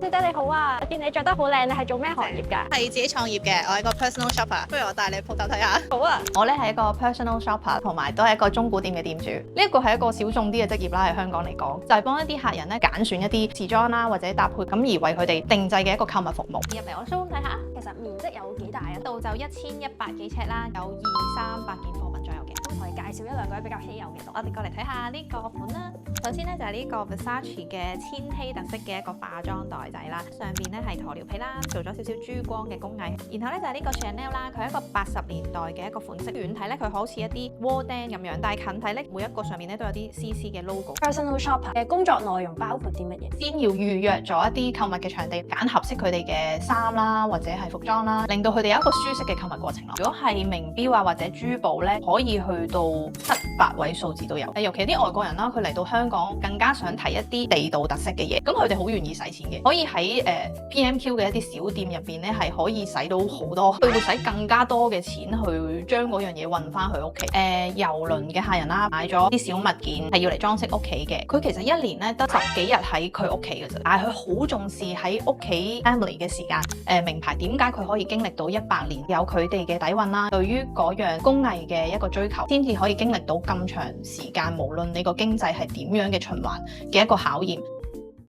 小姐你好啊，我見你着得好靚，你係做咩行業㗎？係自己創業嘅，我係個 personal shopper。不如我帶你去鋪頭睇下。好啊，我咧係一個 personal shopper，同埋都係一個中古店嘅店主。呢一個係一個小眾啲嘅職業啦，喺香港嚟講，就係幫一啲客人咧揀選一啲時裝啦或者搭配，咁而為佢哋定製嘅一個購物服務。入嚟我 show 睇下，其實面積有幾大啊？度就1100幾尺啦，有200-300件貨品左右嘅。同我哋介紹一兩個比較稀有嘅。我哋過嚟睇下呢個款啦。首先咧就係呢個 Versace 嘅千禧特色嘅一個化妝袋仔啦，上邊咧係鴕鳥皮啦，做咗少少珠光嘅工藝。然後咧就係呢個 Chanel 啦，佢係一個80年代嘅一個款式。遠睇咧佢好似一啲窩釘咁樣，但係近睇咧每一個上面咧都有啲絲絲嘅 logo。Personal shopper 嘅工作內容包括啲乜嘢？先要預約咗一啲購物嘅場地，揀合適佢哋嘅衫啦，或者係服裝啦，令到佢哋有一個舒適嘅購物過程咯。如果係名錶啊或者珠寶咧，可以去到7-8位數字都有。尤其啲外國人啦，佢嚟到香港更加想睇一啲地道特色嘅嘢，咁佢哋好願意使錢嘅，可以喺PMQ 嘅一啲小店入邊咧係可以使到好多，佢會使更加多嘅錢去將嗰樣嘢運翻去屋企。郵輪嘅客人啦，買咗啲小物件係要嚟裝飾屋企嘅，佢其實一年咧得10幾日喺佢屋企嘅啫，但係佢好重視喺屋企 family 嘅時間。名牌點解佢可以經歷到100年，有佢哋嘅底蘊啦，對於嗰樣工藝嘅一個追求，先至可以經歷到咁長時間，無論你個經濟係點樣嘅循環嘅一個考驗。